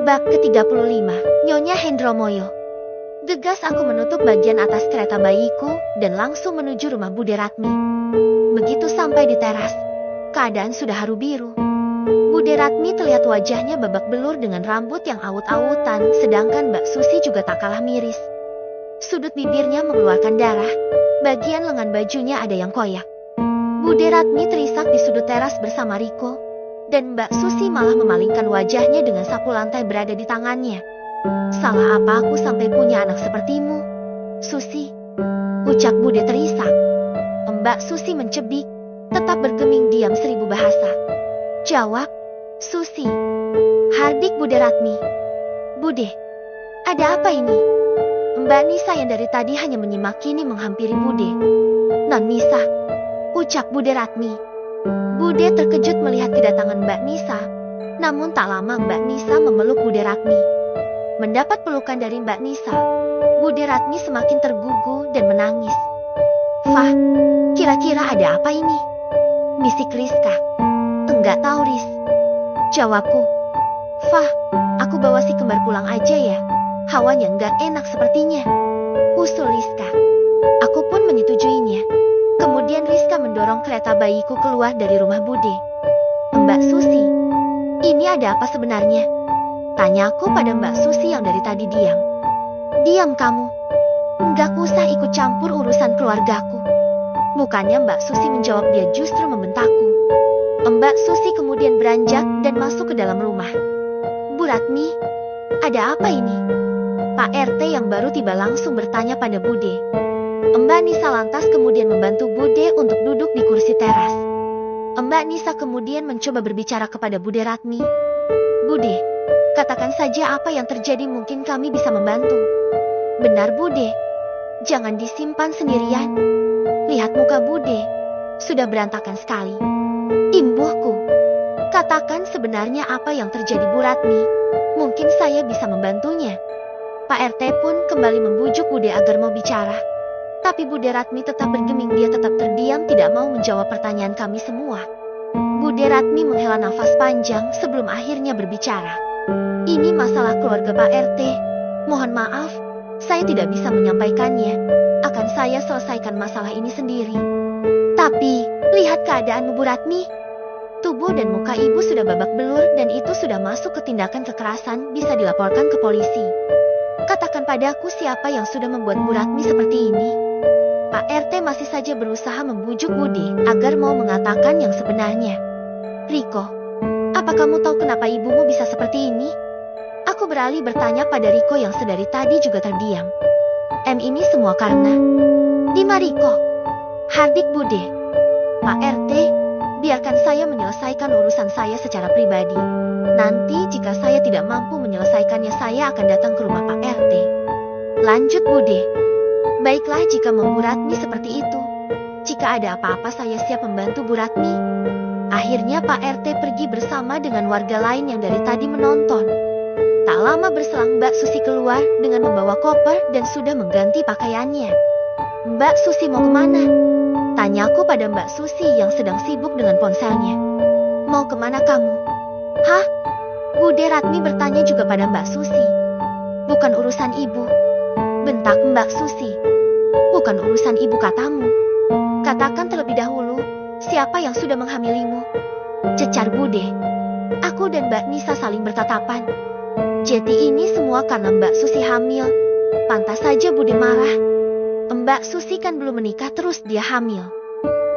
Bab ke-35, Nyonya Hendromoyo. Gegas aku menutup bagian atas kereta bayiku dan langsung menuju rumah Bude Ratmi. Begitu sampai di teras, keadaan sudah haru biru. Bude Ratmi terlihat wajahnya babak belur dengan rambut yang awut-awutan, sedangkan Mbak Susi juga tak kalah miris. Sudut bibirnya mengeluarkan darah, bagian lengan bajunya ada yang koyak. Bude Ratmi terisak di sudut teras bersama Riko, dan Mbak Susi malah memalingkan wajahnya dengan sapu lantai berada di tangannya. Salah apa aku sampai punya anak sepertimu, Susi? Ucap Bude terisak. Mbak Susi mencebik, tetap bergeming diam 1000 bahasa. Jawab, Susi. Hardik Bude Ratmi. Bude, ada apa ini? Mbak Nisa yang dari tadi hanya menyimak kini menghampiri Bude. Non Nisa, ucap Bude Ratmi. Bude terkejut melihat kedatangan Mbak Nisa, namun tak lama Mbak Nisa memeluk Bude Ratmi. Mendapat pelukan dari Mbak Nisa, Bude Ratmi semakin tergugu dan menangis. Fah, kira-kira ada apa ini? Bisik Rizka. Enggak tahu, Riz. Jawabku. Fah, aku bawa si kembar pulang aja ya. Hawanya enggak enak sepertinya. Usul Rizka. Aku pun menyetujuinya. Kemudian Rizka mendorong kereta bayiku keluar dari rumah Bude. Mbak Susi, ini ada apa sebenarnya? Tanyaku pada Mbak Susi yang dari tadi diam. Diam kamu. Enggak usah ikut campur urusan keluargaku. Bukannya Mbak Susi menjawab, dia justru membentakku. Mbak Susi kemudian beranjak dan masuk ke dalam rumah. Bu Ratmi, ada apa ini? Pak RT yang baru tiba langsung bertanya pada Bude. Mbak Nisa lantas kemudian membantu Bude untuk duduk di kursi teras. Mbak Nisa kemudian mencoba berbicara kepada Bude Ratmi. Bude, katakan saja apa yang terjadi, mungkin kami bisa membantu. Benar Bude, jangan disimpan sendirian. Lihat muka Bude, sudah berantakan sekali. Imbuhku, katakan sebenarnya apa yang terjadi Bu Ratmi, mungkin saya bisa membantunya. Pak RT pun kembali membujuk Bude agar mau bicara. Tapi Bude Ratmi tetap bergeming, dia tetap terdiam tidak mau menjawab pertanyaan kami semua. Bude Ratmi menghela nafas panjang sebelum akhirnya berbicara. Ini masalah keluarga Pak RT. Mohon maaf, saya tidak bisa menyampaikannya. Akan saya selesaikan masalah ini sendiri. Tapi, lihat keadaanmu Bu Ratmi. Tubuh dan muka ibu sudah babak belur dan itu sudah masuk ke tindakan kekerasan, bisa dilaporkan ke polisi. Katakan padaku siapa yang sudah membuat Bu Ratmi seperti ini. Pak RT masih saja berusaha membujuk Bude agar mau mengatakan yang sebenarnya. Riko, apa kamu tahu kenapa ibumu bisa seperti ini? Aku beralih bertanya pada Riko yang sedari tadi juga terdiam. Ini semua karena Dima Riko. Hardik Bude. Pak RT, biarkan saya menyelesaikan urusan saya secara pribadi. Nanti jika saya tidak mampu menyelesaikannya, saya akan datang ke rumah Pak RT. Lanjut Bude. Baiklah jika mau Bu Ratmi seperti itu. Jika ada apa-apa saya siap membantu Bu Ratmi. Akhirnya Pak RT pergi bersama dengan warga lain yang dari tadi menonton. Tak lama berselang Mbak Susi keluar dengan membawa koper dan sudah mengganti pakaiannya. Mbak Susi mau kemana? Tanyaku pada Mbak Susi yang sedang sibuk dengan ponselnya. Mau kemana kamu? Hah? Bude Ratmi bertanya juga pada Mbak Susi. Bukan urusan ibu, bentak Mbak Susi. Bukan urusan ibu katamu. Katakan terlebih dahulu, siapa yang sudah menghamilimu? Cecar Bude. Aku dan Mbak Nisa saling bertatapan. Jadi ini semua karena Mbak Susi hamil. Pantas saja Bude marah. Mbak Susi kan belum menikah terus dia hamil.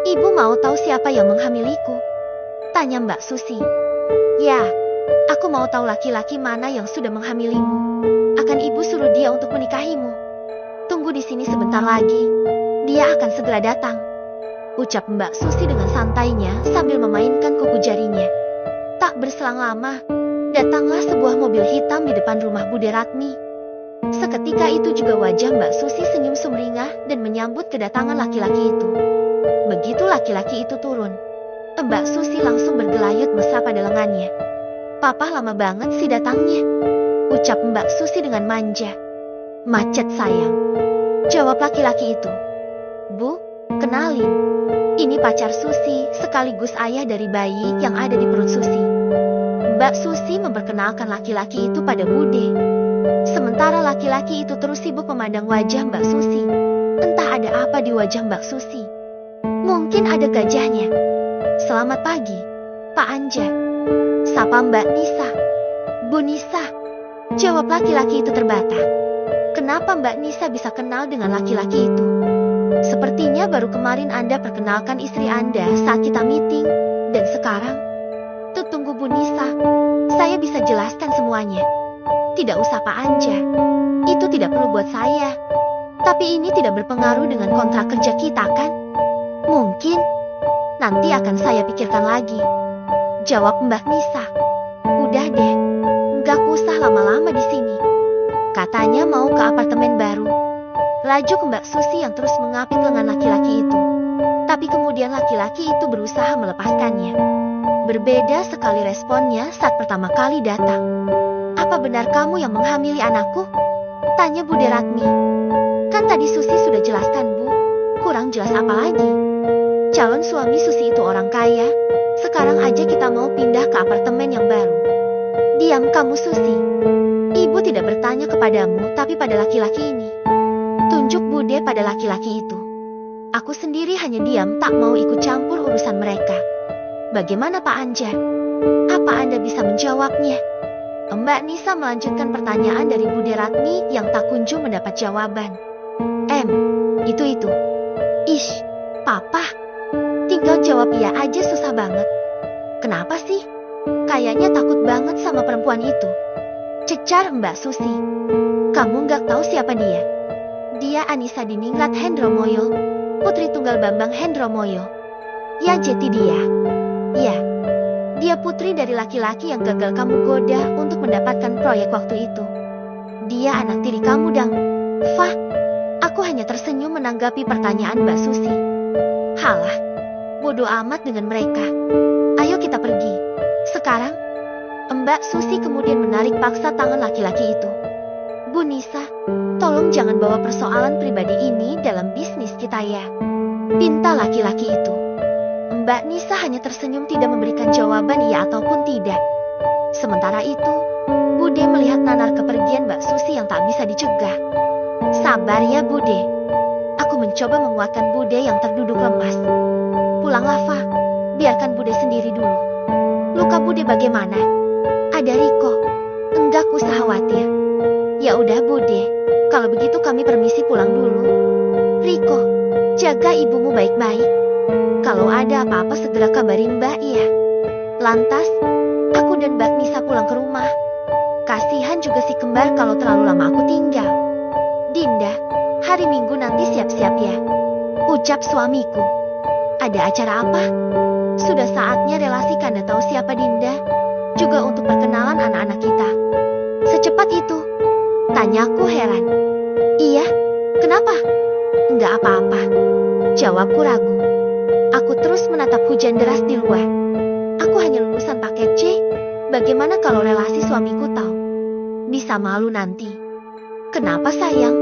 Ibu mau tahu siapa yang menghamiliku? Tanya Mbak Susi. Ya, aku mau tahu laki-laki mana yang sudah menghamilimu. Akan ibu suruh dia untuk menikahimu. Tunggu di sini sebentar lagi. Dia akan segera datang. Ucap Mbak Susi dengan santainya sambil memainkan kuku jarinya. Tak berselang lama, datanglah sebuah mobil hitam di depan rumah Bude Ratmi. Seketika itu juga wajah Mbak Susi senyum sumringah dan menyambut kedatangan laki-laki itu. Begitu laki-laki itu turun, Mbak Susi langsung bergelayut mesra pada lengannya. Papa lama banget sih datangnya, ucap Mbak Susi dengan manja. Macet sayang, jawab laki-laki itu. Bu, kenalin, ini pacar Susi sekaligus ayah dari bayi yang ada di perut Susi. Mbak Susi memperkenalkan laki-laki itu pada Bude. Sementara laki-laki itu terus sibuk memandang wajah Mbak Susi. Entah ada apa di wajah Mbak Susi. Mungkin ada gajahnya. Selamat pagi, Pak Anja. Sapa Mbak Nisa. Bu Nisa. Jawab laki-laki itu terbata. Kenapa Mbak Nisa bisa kenal dengan laki-laki itu? Sepertinya baru kemarin Anda perkenalkan istri Anda saat kita meeting. Dan sekarang? Tunggu Bu Nisa. Saya bisa jelaskan semuanya. Tidak usah Pak Anja. Itu tidak perlu buat saya. Tapi ini tidak berpengaruh dengan kontrak kerja kita kan? Mungkin. Nanti akan saya pikirkan lagi. Jawab Mbak Nisa. Udah deh. Gak usah lama-lama di sini. Katanya mau ke apartemen baru. Laju ke Mbak Susi yang terus mengapit lengan laki-laki itu. Tapi kemudian laki-laki itu berusaha melepaskannya. Berbeda sekali responnya saat pertama kali datang. Apa benar kamu yang menghamili anakku? Tanya Bude Ratmi. Kan tadi Susi sudah jelaskan Bu. Kurang jelas apa lagi? Calon suami Susi itu orang kaya. Sekarang aja kita mau pindah ke apartemen yang baru. Diam kamu Susi. Ibu tidak bertanya kepadamu tapi pada laki-laki ini. Tunjuk Bude pada laki-laki itu. Aku sendiri hanya diam tak mau ikut campur urusan mereka. Bagaimana Pak Anja? Apa Anda bisa menjawabnya? Mbak Nisa melanjutkan pertanyaan dari Bude Ratmi yang tak kunjung mendapat jawaban. Itu. Ish, Papa. Tinggal jawab iya aja susah banget. Kenapa sih? Kayaknya takut banget sama perempuan itu. Cecar Mbak Susi. Kamu gak tahu siapa dia? Dia Anissa Diningrat Hendromoyo, putri tunggal Bambang Hendromoyo. Ya jadi dia. Ya, dia putri dari laki-laki yang gagal kamu goda untuk mendapatkan proyek waktu itu. Dia anak tiri kamu Dang. Fah, aku hanya tersenyum menanggapi pertanyaan Mbak Susi. Halah, bodoh amat dengan mereka. Ayo kita pergi. Sekarang, Mbak Susi kemudian menarik paksa tangan laki-laki itu. Bu Nisa, tolong jangan bawa persoalan pribadi ini dalam bisnis kita ya. Pinta laki-laki itu. Mbak Nisa hanya tersenyum tidak memberikan jawaban iya ataupun tidak. Sementara itu, Bude melihat nanar kepergian Mbak Susi yang tak bisa dicegah. Sabar ya Bude. Aku mencoba menguatkan Bude yang terduduk lemas. Pulanglah Fa, biarkan Bude sendiri dulu. Luka Bude bagaimana? Ada Riko. Enggak usah khawatir. Ya udah Bude, kalau begitu kami permisi pulang dulu. Riko, jaga ibumu baik-baik. Kalau ada apa-apa segera kabarin Mbak ya. Lantas, aku dan Mbak Nisa pulang ke rumah. Kasihan juga si kembar kalau terlalu lama aku tinggal. Dinda, hari Minggu nanti siap-siap ya. Ucap suamiku. Ada acara apa? Sudah saatnya relasi Kanda tahu siapa Dinda. Juga untuk perkenalan anak-anak kita. Secepat itu? Tanyaku heran. Iya, kenapa? Enggak apa-apa. Jawabku ragu. Aku terus menatap hujan deras di luar. Aku hanya lulusan paket C. Bagaimana kalau relasi suamiku tahu? Bisa malu nanti. Kenapa sayang?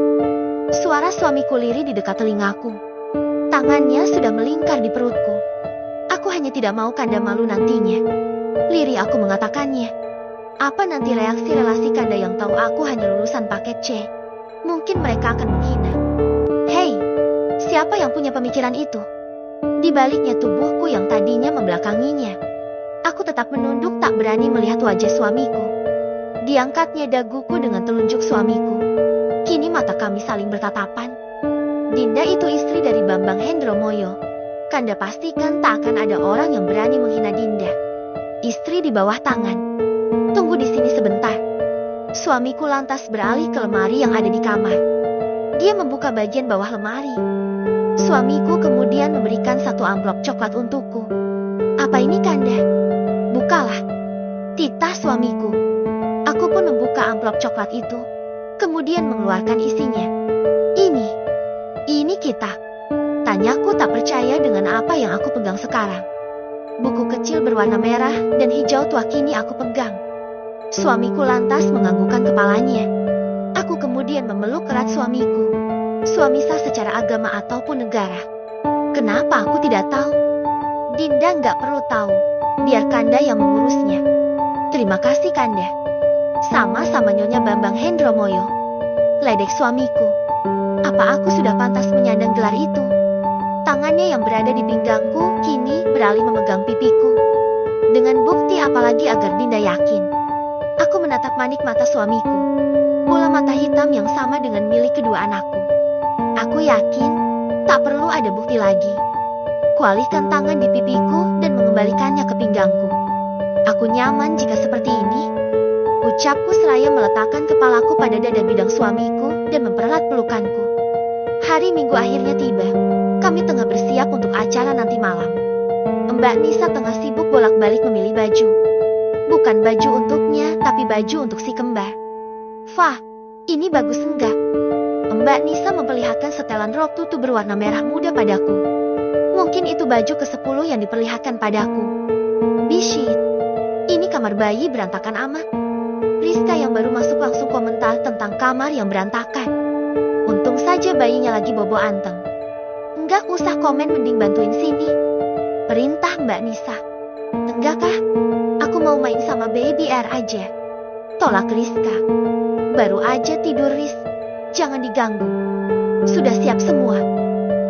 Suara suamiku lirih di dekat telingaku. Tangannya sudah melingkar di perutku. Aku hanya tidak mau Kanda malu nantinya. Lirih aku mengatakannya. Apa nanti reaksi relasi Kanda yang tahu aku hanya lulusan paket C? Mungkin mereka akan menghina. Hei, siapa yang punya pemikiran itu? Di baliknya tubuhku yang tadinya membelakanginya. Aku tetap menunduk tak berani melihat wajah suamiku. Diangkatnya daguku dengan telunjuk suamiku. Kini mata kami saling bertatapan. Dinda itu istri dari Bambang Hendromoyo. Kanda pastikan tak akan ada orang yang berani menghina Dinda. Istri di bawah tangan. Tunggu di sini sebentar. Suamiku lantas beralih ke lemari yang ada di kamar. Dia membuka bagian bawah lemari. Suamiku kemudian memberikan satu amplop coklat untukku. Apa ini Kanda? Bukalah. Titah suamiku. Aku pun membuka amplop coklat itu. Kemudian mengeluarkan isinya. Ini kita. Tanyaku tak percaya dengan apa yang aku pegang sekarang. Buku kecil berwarna merah dan hijau tua kini aku pegang. Suamiku lantas menganggukkan kepalanya. Aku kemudian memeluk erat suamiku. Suami sah secara agama ataupun negara. Kenapa aku tidak tahu? Dinda nggak perlu tahu. Biar Kanda yang mengurusnya. Terima kasih Kanda. Sama-sama Nyonya Bambang Hendromoyo. Ledek suamiku. Apa aku sudah pantas menyandang gelar itu? Tangannya yang berada di pinggangku kini beralih memegang pipiku. Dengan bukti apalagi agar Dinda yakin. Aku menatap manik mata suamiku. Bola mata hitam yang sama dengan milik kedua anakku. Aku yakin, tak perlu ada bukti lagi. Kualihkan tangan di pipiku dan mengembalikannya ke pinggangku. Aku nyaman jika seperti ini. Ucapku seraya meletakkan kepalaku pada dada bidang suamiku dan mempererat pelukanku. Hari Minggu akhirnya tiba. Kami tengah bersiap untuk acara nanti malam. Mbak Nisa tengah sibuk bolak-balik memilih baju. Bukan baju untuknya, tapi baju untuk si kembar. Fah, ini bagus enggak? Mbak Nisa memperlihatkan setelan rok tutu berwarna merah muda padaku. Mungkin itu baju ke-10 yang diperlihatkan padaku. Bishit, ini kamar bayi berantakan amat. Rizka yang baru masuk langsung komentar tentang kamar yang berantakan. Untung saja bayinya lagi bobo anteng. Enggak usah komen, mending bantuin sini. Perintah Mbak Nisa. Enggak kah? Aku mau main sama baby air aja. Tolak Rizka. Baru aja tidur Riz. Jangan diganggu. Sudah siap semua?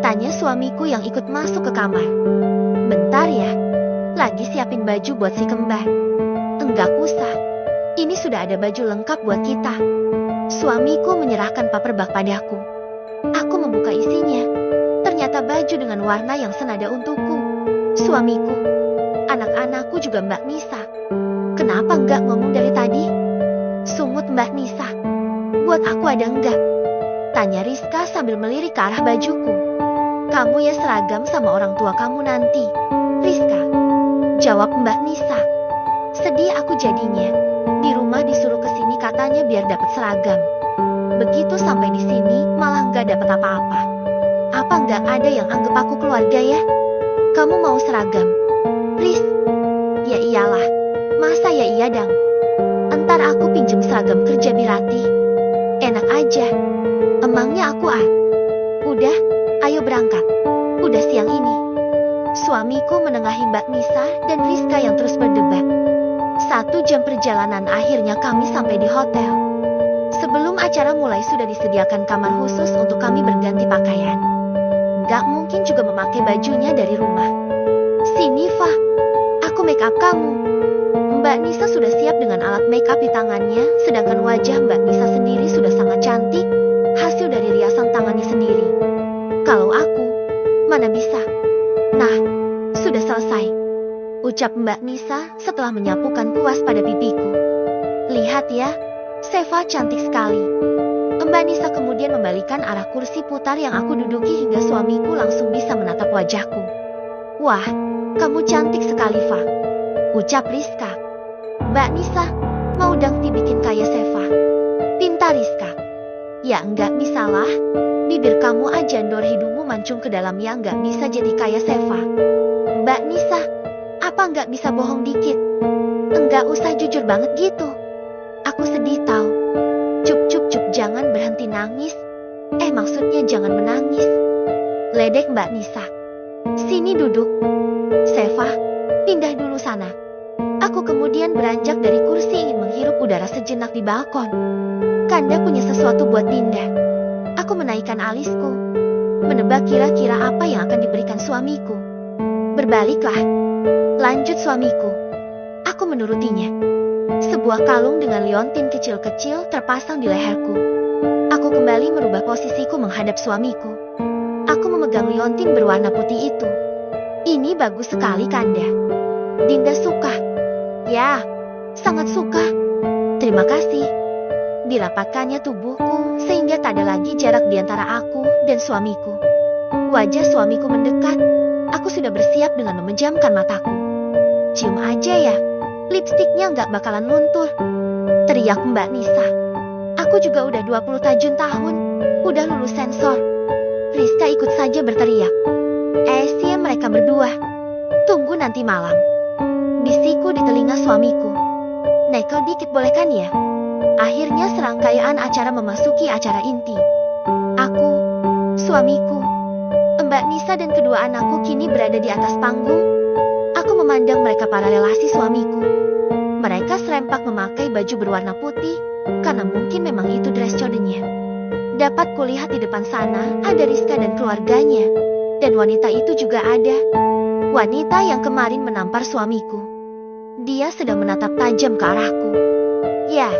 Tanya suamiku yang ikut masuk ke kamar. Bentar ya. Lagi siapin baju buat si kembar. Enggak usah. Ini sudah ada baju lengkap buat kita. Suamiku menyerahkan paper bag padaku. Aku membuka isinya. Ternyata baju dengan warna yang senada untukku. Suamiku. Anak-anakku juga Mbak Nisa. Kenapa enggak ngomong dari tadi? Sungut Mbak Nisa. Buat aku ada enggak? Tanya Rizka sambil melirik ke arah bajuku. Kamu ya seragam sama orang tua kamu nanti. Rizka. Jawab Mbak Nisa. Sedih aku jadinya. Di rumah disuruh kesini katanya biar dapat seragam. Begitu sampai di sini malah nggak dapat apa-apa. Apa nggak ada yang anggap aku keluarga ya? Kamu mau seragam? Riz? Ya iyalah. Masa ya iya dang? Entar aku pinjem seragam kerja Birati. Enak aja. Emangnya aku Udah, ayo berangkat. Udah siang ini. Suamiku menengahi Mbak Nisa dan Rizka yang terus berdebat. 1 jam perjalanan akhirnya kami sampai di hotel. Sebelum acara mulai sudah disediakan kamar khusus untuk kami berganti pakaian. Gak mungkin juga memakai bajunya dari rumah. Sini Fah, aku make up kamu. Mbak Nisa sudah siap dengan alat make up di tangannya, sedangkan wajah Mbak Nisa sendiri sudah sangat cantik, hasil dari riasan tangannya sendiri. Kalau aku, mana bisa? Nah, sudah selesai. Ucap Mbak Nisa setelah menyapukan kuas pada pipiku. Lihat ya, Seva cantik sekali. Mbak Nisa kemudian membalikan arah kursi putar yang aku duduki hingga suamiku langsung bisa menatap wajahku. Wah, kamu cantik sekali, Fa. Ucap Rizka. Mbak Nisa, mau dang dibikin kayak Seva? Pinta Rizka. Ya enggak misalah, bibir kamu aja ndor hidungmu mancung ke dalam yang enggak bisa jadi kayak Seva. Mbak Nisa, apa nggak bisa bohong dikit? Enggak usah jujur banget gitu. Aku sedih tau. Cup, jangan berhenti nangis. Maksudnya jangan menangis. Ledek Mbak Nisa. Sini duduk. Seva, pindah dulu sana. Aku kemudian beranjak dari kursi ingin menghirup udara sejenak di balkon. Kanda punya sesuatu buat Dinda. Aku menaikkan alisku. Menebak kira-kira apa yang akan diberikan suamiku. Berbaliklah. Lanjut suamiku. Aku menurutinya. Sebuah kalung dengan liontin kecil-kecil terpasang di leherku. Aku kembali merubah posisiku menghadap suamiku. Aku memegang liontin berwarna putih itu. Ini bagus sekali Kanda. Dinda suka. Ya, sangat suka. Terima kasih. Dirapatkannya tubuhku sehingga tak ada lagi jarak di antara aku dan suamiku. Wajah suamiku mendekat. Aku sudah bersiap dengan memejamkan mataku. Cium aja ya, lipstiknya nggak bakalan luntur. Teriak Mbak Nisa. Aku juga udah 20 tajun tahun, udah lulus sensor. Rizka ikut saja berteriak. Sih mereka berdua. Tunggu nanti malam. Bisikku di telinga suamiku. Nekel dikit boleh kan ya? Akhirnya serangkaian acara memasuki acara inti. Aku, suamiku, Mbak Nisa dan kedua anakku kini berada di atas panggung. Aku memandang mereka para relasi suamiku. Mereka serempak memakai baju berwarna putih, karena mungkin memang itu dress code-nya. Dapat kulihat di depan sana ada Rizka dan keluarganya. Dan wanita itu juga ada. Wanita yang kemarin menampar suamiku. Dia sedang menatap tajam ke arahku. Ya,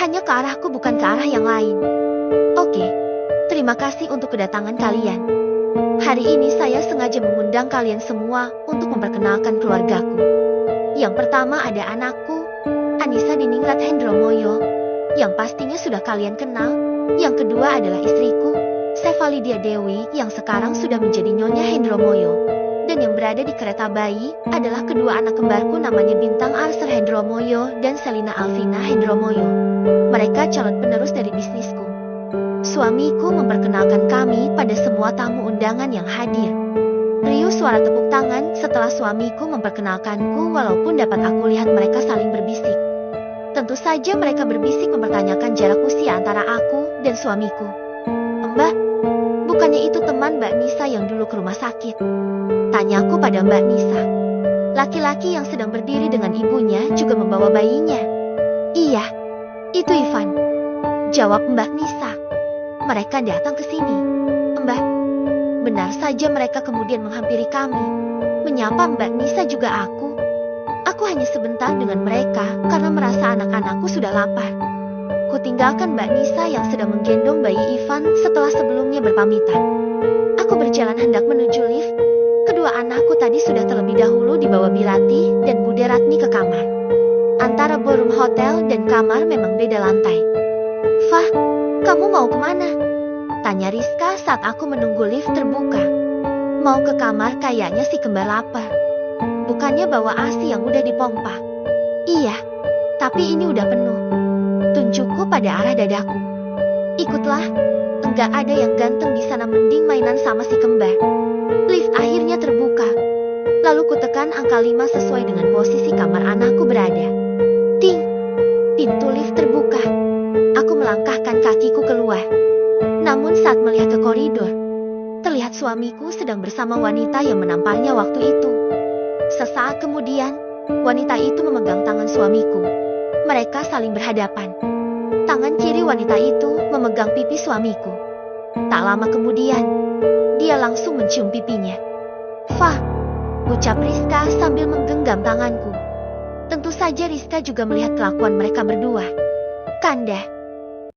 hanya ke arahku bukan ke arah yang lain. Oke, terima kasih untuk kedatangan kalian. Hari ini saya sengaja mengundang kalian semua untuk memperkenalkan keluargaku. Yang pertama ada anakku, Anissa Diningrat Hendromoyo, yang pastinya sudah kalian kenal. Yang kedua adalah istriku, Sevalidia Dewi, yang sekarang sudah menjadi Nyonya Hendromoyo. Dan yang berada di kereta bayi adalah kedua anak kembarku namanya Bintang Arser Hendromoyo dan Selina Alvina Hendromoyo. Mereka calon penerus dari bisnisku. Suamiku memperkenalkan kami pada semua tamu undangan yang hadir. Riuh suara tepuk tangan setelah suamiku memperkenalkanku walaupun dapat aku lihat mereka saling berbisik. Tentu saja mereka berbisik mempertanyakan jarak usia antara aku dan suamiku. Mbak, bukannya itu teman Mbak Nisa yang dulu ke rumah sakit? Tanyaku pada Mbak Nisa. Laki-laki yang sedang berdiri dengan ibunya juga membawa bayinya. Iya, itu Ivan. Jawab Mbak Nisa. Mereka datang ke sini. Mbak, benar saja mereka kemudian menghampiri kami. Menyapa Mbak Nisa juga aku. Aku hanya sebentar dengan mereka karena merasa anak-anakku sudah lapar. Kutinggalkan Mbak Nisa yang sedang menggendong bayi Ivan setelah sebelumnya berpamitan. Aku berjalan hendak menuju lift. Kedua anakku tadi sudah terlebih dahulu dibawa Birati dan Bude Ratmi ke kamar. Antara ballroom hotel dan kamar memang beda lantai. Fah, kamu mau kemana? Tanya Rizka saat aku menunggu lift terbuka. Mau ke kamar kayaknya si kembar lapar. Bukannya bawa ASI yang udah dipompa. Iya, tapi ini udah penuh. Tunjukku pada arah dadaku. Ikutlah, enggak ada yang ganteng di sana mending mainan sama si kembar. Lift akhirnya terbuka. Lalu kutekan angka 5 sesuai dengan posisi kamar anakku berada. Ting! Pintu lift terbuka. Aku melangkahkan kakiku keluar. Namun saat melihat ke koridor, terlihat suamiku sedang bersama wanita yang menamparnya waktu itu. Sesaat kemudian, wanita itu memegang tangan suamiku. Mereka saling berhadapan. Tangan kiri wanita itu memegang pipi suamiku. Tak lama kemudian, dia langsung mencium pipinya. Fah, ucap Rizka sambil menggenggam tanganku. Tentu saja Rizka juga melihat kelakuan mereka berdua. Kanda,